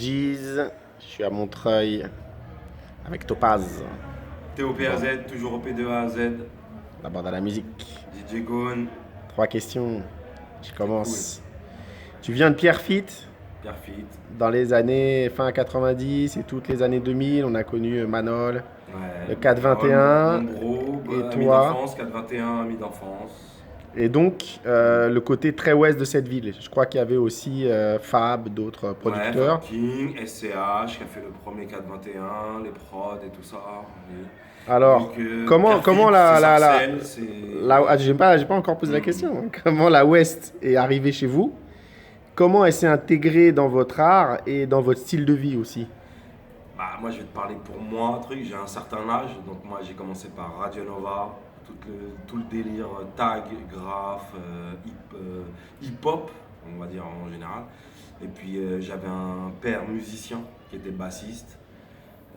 Jeez, je suis à Montreuil avec Topaz, TOP-AZ, toujours OP2A-Z, la bande à la musique. DJ Gone, Trois questions, je c'est cool. commence. Tu viens de Pierrefitte, Pierrefitte, dans les années fin 90 et toutes les années 2000, on a connu Manol, ouais, le Manol, 421 mon bro, et ami toi. d'enfance, 421, ami d'enfance. Et donc, Mm. le côté très ouest de cette ville. Je crois qu'il y avait aussi Fab, d'autres Ouais, Fab producteurs. King, SCH, qui a fait le premier 421, les prods et tout ça. Oui. Et Alors, donc, comment Pierrefitte, c'est Sarcelles, c'est. j'ai pas encore posé la Mm. question, hein. Comment la West est arrivée chez vous? Comment elle s'est intégrée dans votre art et dans votre style de vie aussi? Bah, moi, je vais te parler pour moi, un truc. J'ai un certain âge, donc moi, j'ai commencé par Radio Nova, tout le délire tag, graphe, hip-hop, on va dire en général. Et puis, j'avais un père musicien qui était bassiste,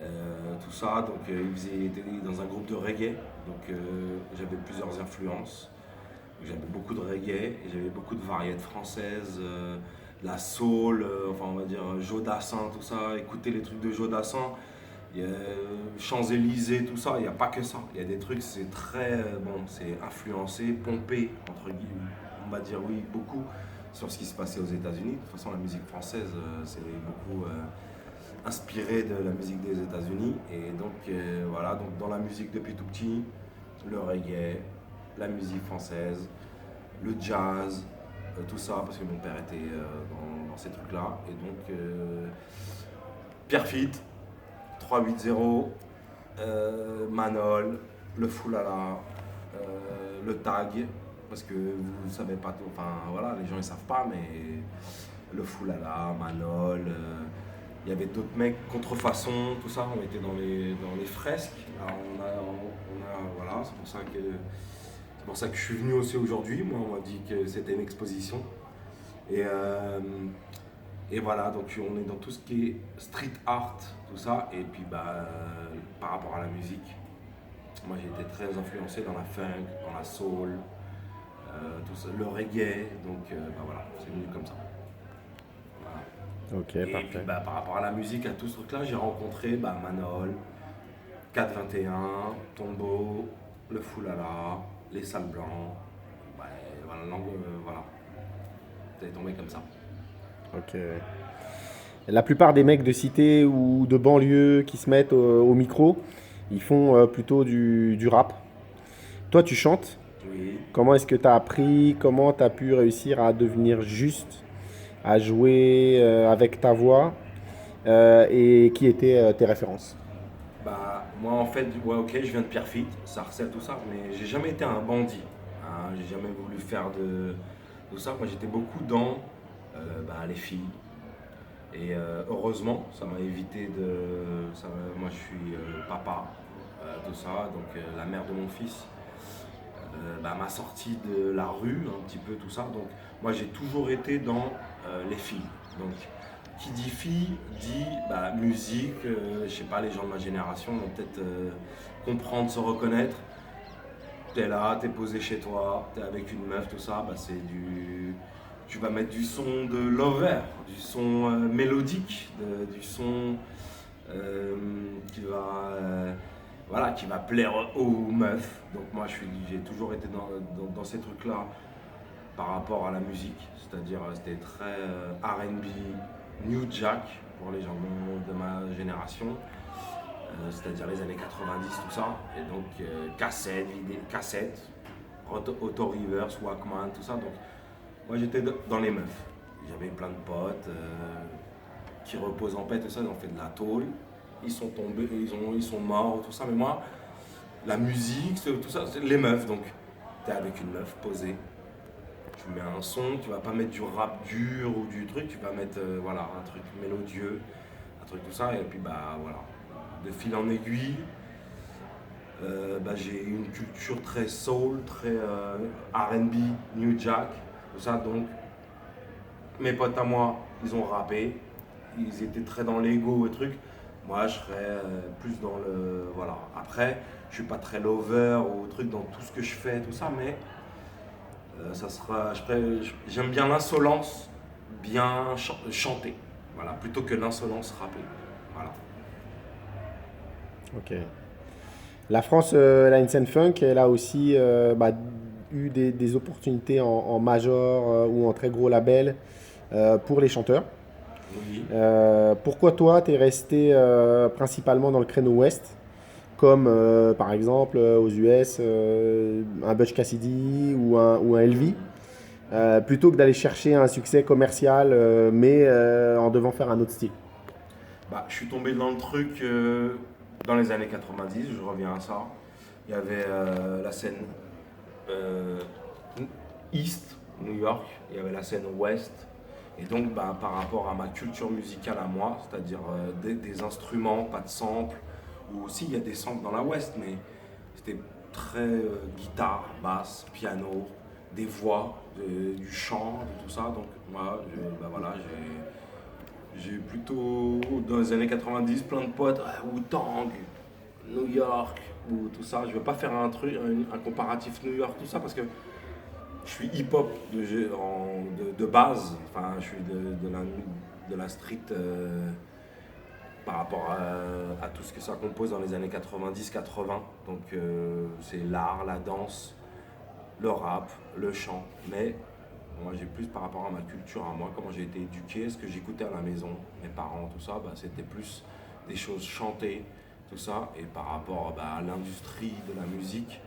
tout ça. Donc, il était dans un groupe de reggae, donc j'avais plusieurs influences. J'avais beaucoup de reggae, et j'avais beaucoup de variétés françaises, la soul, enfin on va dire Joe Dassin, tout ça, écouter les trucs de Joe Dassin, il y a Champs-Élysées, tout ça, il n'y a pas que ça. Il y a des trucs, c'est très, bon, c'est influencé, pompé, entre guillemets, on va dire oui, beaucoup sur ce qui se passait aux États-Unis. De toute façon, la musique française, c'est beaucoup inspiré de la musique des États-Unis. Et donc, voilà, donc dans la musique depuis tout petit, le reggae, la musique française, le jazz, tout ça, parce que mon père était dans ces trucs-là. Et donc, Pierrefitte, 380, Manol, le Foulala, le Tag, parce que vous ne savez pas tout, enfin voilà, les gens ils savent pas, mais le Foulala, Manol, il y avait d'autres mecs, Contrefaçon, tout ça, on était dans les fresques. Alors voilà, c'est pour ça que je suis venu aussi aujourd'hui. Moi, on m'a dit que c'était une exposition. Et, et voilà, donc on est dans tout ce qui est street art, tout ça. Et puis, par rapport à la musique, moi j'ai été très influencé dans la funk, dans la soul, tout ça, le reggae. Donc, voilà, c'est venu comme ça. Voilà. Ok, Et puis, parfait. par rapport à la musique, à tout ce truc-là, j'ai rencontré Manol, 421, Tombeau, le Foulala, les Salles Blancs. Ouais, voilà, voilà. C'est tombé comme ça. Ok. La plupart des mecs de cité ou de banlieue qui se mettent au micro, ils font plutôt du rap. Toi, tu chantes. Oui. Comment est-ce que tu as appris? Comment tu as pu réussir à devenir juste, à jouer avec ta voix? Et qui étaient tes références? Moi, en fait, ouais, ok, je viens de Pierrefitte, Sarcelles, tout ça, mais j'ai jamais été un bandit. Hein, j'ai jamais voulu faire de tout ça. Moi, j'étais beaucoup dans les filles. Et heureusement, ça m'a évité moi, je suis papa, tout ça, donc la mère de mon fils m'a sorti de la rue, un petit peu tout ça. Donc, moi, j'ai toujours été dans les filles. Donc, qui dit fille dit musique. Je sais pas, les gens de ma génération vont peut-être comprendre, se reconnaître. T'es là, t'es posé chez toi, t'es avec une meuf, tout ça, c'est du. Tu vas mettre du son de lover, du son mélodique, du son euh, qui va, voilà, qui va plaire aux meufs. Donc moi, j'ai toujours été dans ces trucs-là par rapport à la musique, c'est-à-dire c'était très R&B, New Jack pour les gens de ma génération, c'est-à-dire les années 90, tout ça, et donc cassettes, Auto Reverse, Walkman, tout ça. Donc moi j'étais dans les meufs, j'avais plein de potes qui reposent en paix, tout ça, ils ont fait de la tôle, ils sont tombés, ils sont morts, tout ça, mais moi, la musique, tout ça, c'est les meufs, donc t'es avec une meuf posée, tu mets un son, tu vas pas mettre du rap dur ou du truc, tu vas mettre voilà, un truc mélodieux, un truc tout ça, et puis voilà. De fil en aiguille, j'ai une culture très soul, très R&B, New Jack, tout ça, donc mes potes à moi, ils ont rappé, ils étaient très dans l'ego et truc. Moi, je serais plus dans le. Voilà. Après, je suis pas très lover ou truc dans tout ce que je fais, tout ça, mais ça sera. J'aime bien l'insolence, bien chanter. Voilà, plutôt que l'insolence rappée. Voilà. Ok. La France, elle a une scène funk, elle a aussi eu des opportunités en major ou en très gros label pour les chanteurs. Oui. Pourquoi toi, tu es resté principalement dans le créneau ouest, comme par exemple aux US, un Butch Cassidy ou un Elvis, Mhm. plutôt que d'aller chercher un succès commercial, mais en devant faire un autre style? Bah, je suis tombé dans le truc dans les années 90, je reviens à ça. Il y avait la scène euh, East, New York, il y avait la scène West. Et donc, bah, par rapport à ma culture musicale à moi, c'est-à-dire des instruments, pas de samples, ou aussi il y a des samples dans la West, mais c'était très guitare, basse, piano, des voix, du chant, de tout ça. Donc, moi, bah, voilà, j'ai plutôt, dans les années 90, plein de potes, Wu-Tang, New York, ou tout ça. Je ne veux pas faire un comparatif New York, tout ça, parce que je suis hip-hop de base. Enfin, je suis de la street par rapport à tout ce que ça compose dans les années 90-80. Donc, c'est l'art, la danse, le rap, le chant. Mais moi, j'ai plus par rapport à ma culture, à moi, comment j'ai été éduqué, ce que j'écoutais à la maison, mes parents, tout ça, bah, c'était plus des choses chantées, tout ça. Et par rapport bah, à l'industrie de la musique,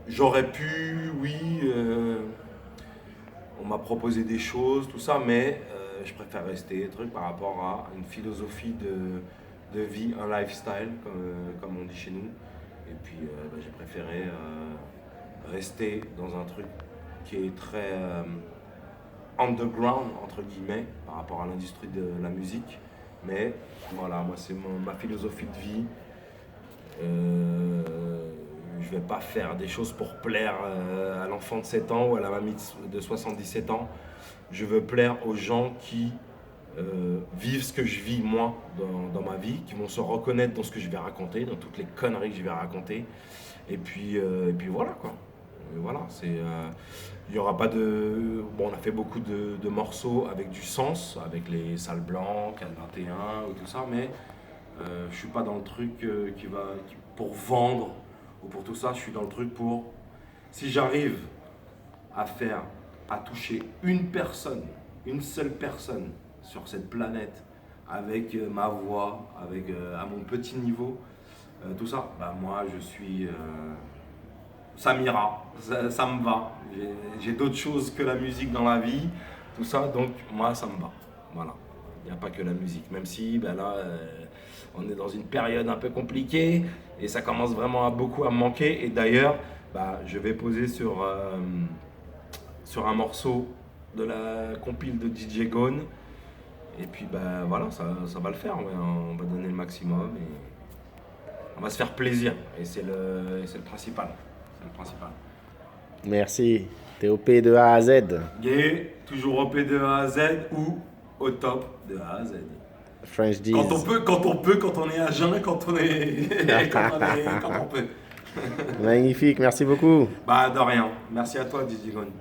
j'aurais pu, oui, on m'a proposé des choses, tout ça, mais je préfère rester truc par rapport à une philosophie de vie, un lifestyle, comme on dit chez nous. Et puis, bah, j'ai préféré rester dans un truc qui est très underground, entre guillemets, par rapport à l'industrie de la musique. Mais voilà, moi, c'est ma philosophie de vie. Je vais pas faire des choses pour plaire à l'enfant de 7 ans ou à la mamie de 77 ans. Je veux plaire aux gens qui vivent ce que je vis moi dans ma vie, qui vont se reconnaître dans ce que je vais raconter, dans toutes les conneries que je vais raconter. Et puis voilà quoi. Voilà, il y aura pas de. Bon, on a fait beaucoup de morceaux avec du sens, avec les salles blancs, 421 ou tout ça, mais je suis pas dans le truc pour vendre ou pour tout ça. Je suis dans le truc pour. Si j'arrive à faire, à toucher une personne, une seule personne sur cette planète, avec ma voix, avec à mon petit niveau, tout ça, bah moi je suis. Ça m'ira, ça me va. J'ai d'autres choses que la musique dans la vie, tout ça, donc moi ça me va. Voilà. Il n'y a pas que la musique, même si ben là, on est dans une période un peu compliquée et ça commence vraiment beaucoup à me manquer. Et d'ailleurs, bah, je vais poser sur un morceau de la compile de DJ Gone. Et puis ben voilà, ça va le faire. On va donner le maximum et on va se faire plaisir. Et c'est le principal. C'est le principal. Merci. TOP de A à Z. Gay, toujours au P de A à Z ou au top de A à Z. French Quand on D's. peut, quand on est à jeun, quand on est. Quand on peut. Magnifique, merci beaucoup. Bah, de rien. Merci à toi, Dizzy Gone.